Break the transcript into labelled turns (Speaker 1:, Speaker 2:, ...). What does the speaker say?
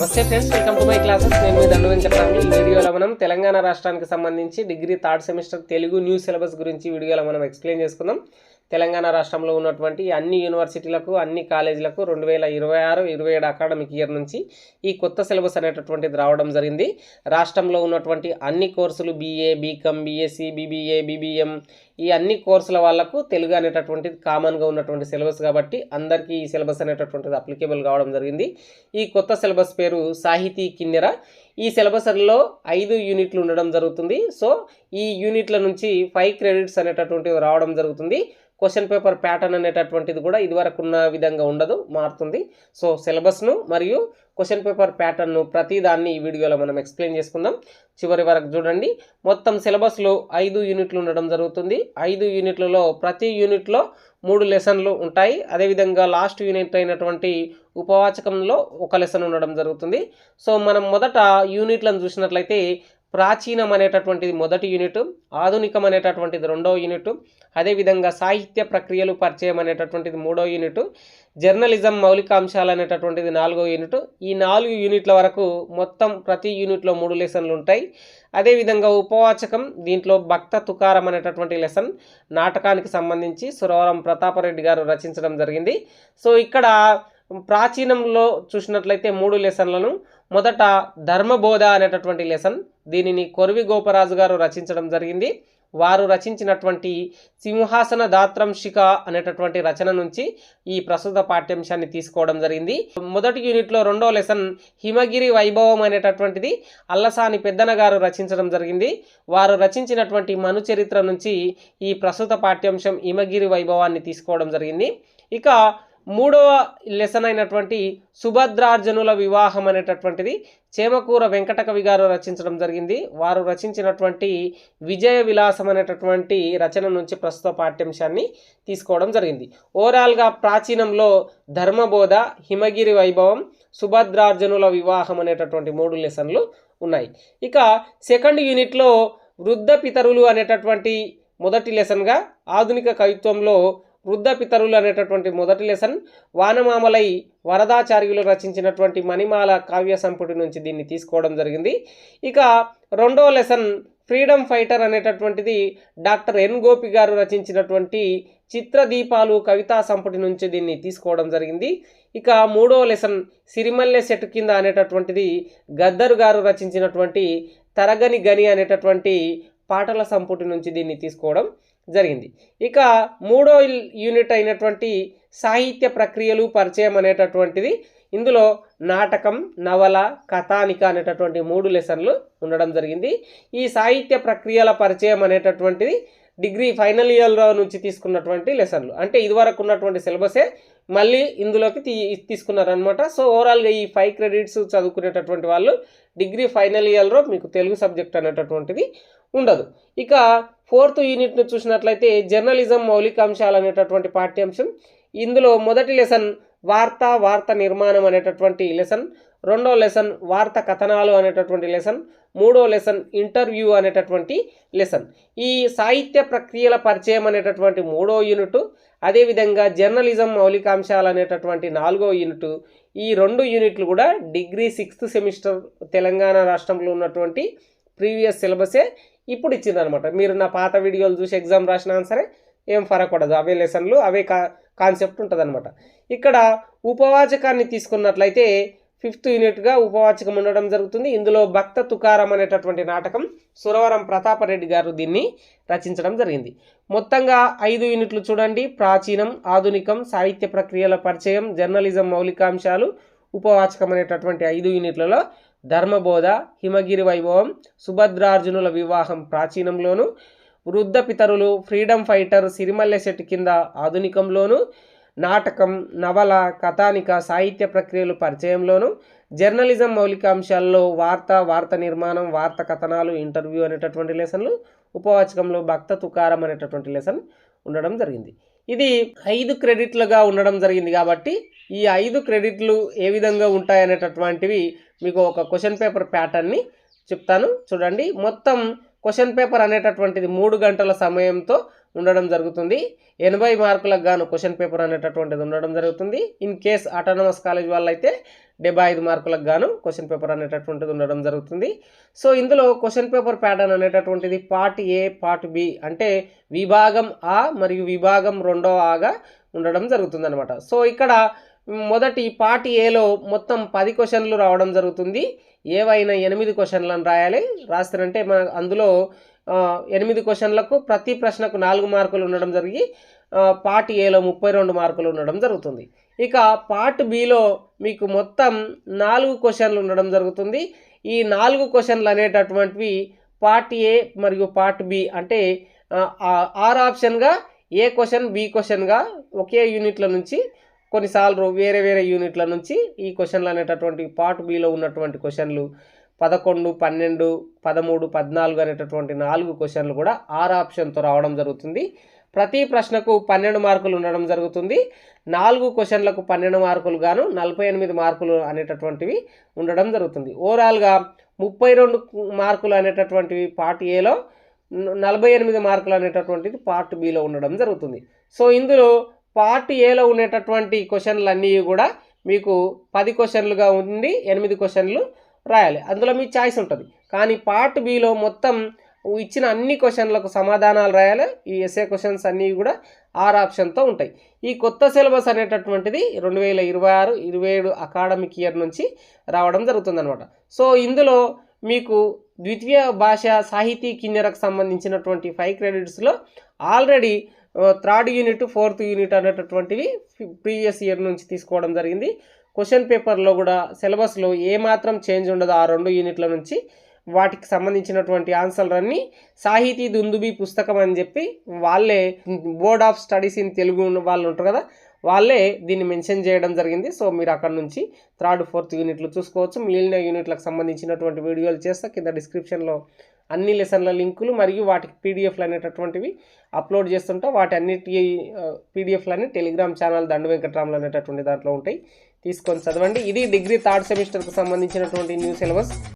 Speaker 1: నమస్తే friends, welcome to my classes. నేను మీ దండు వెంకటరామి. ఈ వీడియోలో మనం తెలంగాణ రాష్ట్రానికి సంబంధించి degree third semester Telugu new syllabus గురించి వీడియోలో మనం ఎక్స్ప్లెయిన్ చేసుకుందాం. తెలంగాణ రాష్ట్రంలో ఉన్నటువంటి అన్ని యూనివర్సిటీలకు అన్ని కాలేజీలకు 2026-27 అకాడమిక్ ఇయర్ నుంచి ఈ కొత్త సిలబస్ అనేటటువంటిది రావడం జరిగింది. రాష్ట్రంలో ఉన్నటువంటి అన్ని కోర్సులు BA, BCom, BSc, BBA, BBM ఈ అన్ని కోర్సుల వాళ్ళకు తెలుగు అనేటటువంటిది కామన్గా ఉన్నటువంటి సిలబస్ కాబట్టి అందరికీ ఈ సిలబస్ అనేటటువంటిది అప్లికేబుల్ కావడం జరిగింది. ఈ కొత్త సిలబస్ పేరు సాహితీ కిన్నెర. ఈ సిలబస్లో 5 యూనిట్లు ఉండడం జరుగుతుంది. సో ఈ యూనిట్ల నుంచి 5 క్రెడిట్స్ అనేటటువంటివి రావడం జరుగుతుంది. క్వశ్చన్ పేపర్ ప్యాటర్న్ అనేటటువంటిది కూడా ఇదివరకు ఉన్న విధంగా ఉండదు, మారుతుంది. సో సిలబస్ను మరియు క్వశ్చన్ పేపర్ ప్యాటర్న్ను ప్రతి దాన్ని ఈ వీడియోలో మనం ఎక్స్ప్లెయిన్ చేసుకుందాం. చివరి వరకు చూడండి. మొత్తం సిలబస్లో 5 యూనిట్లు ఉండడం జరుగుతుంది. 5 యూనిట్లలో ప్రతి యూనిట్లో 3 లెసన్లు ఉంటాయి. అదేవిధంగా లాస్ట్ యూనిట్ అయినటువంటి ఉపవాచకంలో ఒక లెసన్ ఉండడం జరుగుతుంది. సో మనం మొదట యూనిట్లను చూసినట్లయితే ప్రాచీనం అనేటటువంటిది మొదటి యూనిట్, ఆధునికం అనేటటువంటిది 2వ యూనిట్, అదేవిధంగా సాహిత్య ప్రక్రియలు పరిచయం అనేటటువంటిది 3వ యూనిట్, జర్నలిజం మౌలికాంశాలు అనేటటువంటిది 4వ యూనిట్. ఈ 4 యూనిట్ల వరకు మొత్తం ప్రతి యూనిట్లో 3 లెసన్లు ఉంటాయి. అదేవిధంగా ఉపవాచకం, దీంట్లో భక్త తుకారం అనేటటువంటి లెసన్ నాటకానికి సంబంధించి సురవరం ప్రతాపరెడ్డి గారు రచించడం జరిగింది. సో ఇక్కడ ప్రాచీనంలో చూసినట్లయితే 3 లెసన్లను, మొదట ధర్మబోధ అనేటటువంటి లెసన్, దీనిని కొరివి గోపరాజు గారు రచించడం జరిగింది. వారు రచించినటువంటి సింహాసన దాత్రంశిక అనేటటువంటి రచన నుంచి ఈ ప్రస్తుత పాఠ్యాంశాన్ని తీసుకోవడం జరిగింది. మొదటి యూనిట్లో 2వ లెసన్ హిమగిరి వైభవం అనేటటువంటిది అల్లసాని పెద్దన గారు రచించడం జరిగింది. వారు రచించినటువంటి మను చరిత్ర నుంచి ఈ ప్రస్తుత పాఠ్యాంశం హిమగిరి వైభవాన్ని తీసుకోవడం జరిగింది. ఇక 3వ లెసన్ అయినటువంటి సుభద్రార్జునుల వివాహం అనేటటువంటిది చేమకూర వెంకటకవి గారు రచించడం జరిగింది. వారు రచించినటువంటి విజయ విలాసం అనేటటువంటి రచన నుంచి ప్రస్తుత పాఠ్యాంశాన్ని తీసుకోవడం జరిగింది. ఓవరాల్గా ప్రాచీనంలో ధర్మబోధ, హిమగిరి వైభవం, సుభద్రార్జునుల వివాహం అనేటటువంటి 3 లెసన్లు ఉన్నాయి. ఇక సెకండ్ యూనిట్లో వృద్ధ పితరులు అనేటటువంటి మొదటి లెసన్గా, ఆధునిక కవిత్వంలో వృద్ధ పితరులు అనేటటువంటి మొదటి లెసన్ వానమామలై వరదాచార్యులు రచించినటువంటి మణిమాల కావ్య సంపుటి నుంచి దీన్ని తీసుకోవడం జరిగింది. ఇక 2వ లెసన్ ఫ్రీడమ్ ఫైటర్ అనేటటువంటిది డాక్టర్ ఎన్ గోపి గారు రచించినటువంటి చిత్రదీపాలు కవితా సంపుటి నుంచి దీన్ని తీసుకోవడం జరిగింది. ఇక 3వ లెసన్ సిరిమల్లె చెట్టు కింద అనేటటువంటిది గద్దరు గారు రచించినటువంటి తరగని గని అనేటటువంటి పాటల సంపుటి నుంచి దీన్ని తీసుకోవడం జరిగింది. ఇక 3వ యూనిట్ అయినటువంటి సాహిత్య ప్రక్రియలు పరిచయం అనేటటువంటిది, ఇందులో నాటకం, నవల, కథానిక అనేటటువంటి 3 లెసన్లు ఉండడం జరిగింది. ఈ సాహిత్య ప్రక్రియల పరిచయం అనేటటువంటిది డిగ్రీ ఫైనల్ ఇయర్లో నుంచి తీసుకున్నటువంటి లెసన్లు, అంటే ఇదివరకు ఉన్నటువంటి సిలబసే మళ్ళీ ఇందులోకి తీసుకున్నారనమాట. సో ఓవరాల్గా ఈ 5 క్రెడిట్స్ చదువుకునేటటువంటి వాళ్ళు డిగ్రీ ఫైనల్ ఇయర్లో మీకు తెలుగు సబ్జెక్ట్ అనేటటువంటిది ఉండదు. ఇక 4th యూనిట్ను చూసినట్లయితే జర్నలిజం మౌలికాంశాలు అనేటటువంటి పాఠ్యాంశం, ఇందులో మొదటి లెసన్ వార్త నిర్మాణం అనేటటువంటి లెసన్, 2వ లెసన్ వార్త కథనాలు అనేటటువంటి లెసన్, 3వ లెసన్ ఇంటర్వ్యూ అనేటటువంటి లెసన్. ఈ సాహిత్య ప్రక్రియల పరిచయం అనేటటువంటి 3వ యూనిట్, అదేవిధంగా జర్నలిజం మౌలికాంశాలు అనేటటువంటి 4వ యూనిట్. ఈ 2 యూనిట్లు కూడా డిగ్రీ 6th సెమిస్టర్ తెలంగాణ రాష్ట్రంలో ఉన్నటువంటి ప్రీవియస్ సిలబసే ఇప్పుడు ఇచ్చిందనమాట. మీరు నా పాత వీడియోలు చూసి ఎగ్జామ్ రాసినా సరే ఏం ఫరక్ పడదు, అవే లెసన్లు అవే కాన్సెప్ట్ ఉంటుంది అనమాట. ఇక్కడ ఉపవాచకాన్ని తీసుకున్నట్లయితే 5th యూనిట్గా ఉపవాచకం ఉండడం జరుగుతుంది. ఇందులో భక్త తుకారం అనేటటువంటి నాటకం సురవరం ప్రతాపరెడ్డి గారు దీన్ని రచించడం జరిగింది. మొత్తంగా 5 యూనిట్లు చూడండి. ప్రాచీనం, ఆధునికం, సాహిత్య ప్రక్రియల పరిచయం, జర్నలిజం మౌలికాంశాలు, ఉపవాచకం అనేటటువంటి 5 యూనిట్లలో ధర్మబోధ, హిమగిరి వైభవం, సుభద్రార్జునుల వివాహం ప్రాచీనంలోను, వృద్ధ పితరులు, ఫ్రీడమ్ ఫైటర్, సిరిమల్లె చెట్టు కింద ఆధునికంలోను, నాటకం, నవల, కథానిక, సాహిత్య ప్రక్రియలు పరిచయంలోను, జర్నలిజం మౌలికాంశాల్లో వార్త నిర్మాణం, వార్త కథనాలు, ఇంటర్వ్యూ అనేటటువంటి లెసన్లు, ఉపవాచకంలో భక్త తుకారం అనేటటువంటి లెసన్ ఉండడం జరిగింది. ఇది 5 క్రెడిట్లుగా ఉండడం జరిగింది కాబట్టి ఈ 5 క్రెడిట్లు ఏ విధంగా ఉంటాయనేటటువంటివి మీకు ఒక క్వశ్చన్ పేపర్ ప్యాటర్న్ని చెప్తాను చూడండి. మొత్తం క్వశ్చన్ పేపర్ అనేటటువంటిది 3 గంటల సమయంతో ఉండడం జరుగుతుంది. 80 మార్కులకు గాను క్వశ్చన్ పేపర్ అనేటటువంటిది ఉండడం జరుగుతుంది. ఇన్ కేస్ ఆటోనమస్ కాలేజ్ వాళ్ళైతే 75 మార్కులకు గాను క్వశ్చన్ పేపర్ అనేటటువంటిది ఉండడం జరుగుతుంది. సో ఇందులో క్వశ్చన్ పేపర్ ప్యాటర్న్ అనేటటువంటిది పార్ట్ ఏ, పార్ట్ బి అంటే విభాగం ఆ మరియు విభాగం 2వ ఆగా ఉండడం జరుగుతుంది అనమాట. సో ఇక్కడ మొదటి పార్ట్ ఏలో మొత్తం 10 క్వశ్చన్లు రావడం జరుగుతుంది. ఏవైనా 8 క్వశ్చన్లను రాయాలి. రాస్తారంటే మన అందులో 8 క్వశ్చన్లకు ప్రతి ప్రశ్నకు 4 మార్కులు ఉండడం జరిగి పార్ట్ ఏలో 32 మార్కులు ఉండడం జరుగుతుంది. ఇక పార్ట్ బిలో మీకు మొత్తం 4 క్వశ్చన్లు ఉండడం జరుగుతుంది. ఈ 4 క్వశ్చన్లు అనేటటువంటివి పార్ట్ ఏ మరియు పార్ట్ బి అంటే ఆర్ ఆప్షన్గా ఏ క్వశ్చన్ బి క్వశ్చన్గా ఒకే యూనిట్ల నుంచి కొన్నిసార్లు వేరే వేరే యూనిట్ల నుంచి ఈ క్వశ్చన్లు అనేటటువంటి పార్ట్ బిలో ఉన్నటువంటి క్వశ్చన్లు 11, 12, 13, 14 అనేటటువంటి 4 క్వశ్చన్లు కూడా ఆర్ ఆప్షన్తో రావడం జరుగుతుంది. ప్రతి ప్రశ్నకు 12 మార్కులు ఉండడం జరుగుతుంది. 4 క్వశ్చన్లకు 12 మార్కులు గాను 48 మార్కులు అనేటటువంటివి ఉండడం జరుగుతుంది. ఓవరాల్గా 32 మార్కులు అనేటటువంటివి పార్ట్ ఏలో, 48 మార్కులు అనేటటువంటిది పార్ట్ బిలో ఉండడం జరుగుతుంది. సో ఇందులో పార్ట్ ఏలో ఉండేటటువంటి క్వశ్చన్లు అన్నీ కూడా మీకు 10 క్వశ్చన్లుగా ఉండి 8 క్వశ్చన్లు రాయాలి. అందులో మీ ఛాయిస్ ఉంటుంది. కానీ పార్ట్ బిలో మొత్తం ఇచ్చిన అన్ని క్వశ్చన్లకు సమాధానాలు రాయాలి. ఈ ఎస్ఏ క్వశ్చన్స్ అన్నీ కూడా ఆర్ ఆప్షన్తో ఉంటాయి. ఈ కొత్త సిలబస్ అనేటటువంటిది 2026-27 అకాడమిక్ ఇయర్ నుంచి రావడం జరుగుతుందన్నమాట. సో ఇందులో మీకు ద్వితీయ భాష సాహితీ కిన్నెరకు సంబంధించినటువంటి 5 క్రెడిట్స్లో already 3rd unit 4th unit అనేటటువంటివి ప్రీవియస్ ఇయర్ నుంచి తీసుకోవడం జరిగింది. క్వశ్చన్ పేపర్లో కూడా సిలబస్లో ఏమాత్రం చేంజ్ ఉండదు. ఆ 2 యూనిట్ల నుంచి వాటికి సంబంధించినటువంటి ఆన్సర్లన్నీ సాహితీ దుందుబి పుస్తకం అని చెప్పి వాళ్ళే board of studies in Telugu వాళ్ళు ఉంటారు కదా, వాళ్ళే దీన్ని మెన్షన్ చేయడం జరిగింది. సో మీరు అక్కడ నుంచి 3rd, 4th యూనిట్లు చూసుకోవచ్చు. మిగిలిన యూనిట్లకు సంబంధించినటువంటి వీడియోలు చేస్తా. కింద డిస్క్రిప్షన్లో అన్ని లెసన్ల లింకులు మరియు వాటికి పీడిఎఫ్లు అనేటటువంటివి అప్లోడ్ చేస్తుంటా. వాటి అన్నిటి పీడిఎఫ్లన్నీ టెలిగ్రామ్ ఛానల్ దండు వెంకట్రాములు అనేటటువంటి దాంట్లో ఉంటాయి. తీసుకొని చదవండి. ఇది డిగ్రీ 3rd సెమిస్టర్కి సంబంధించినటువంటి న్యూ సిలబస్.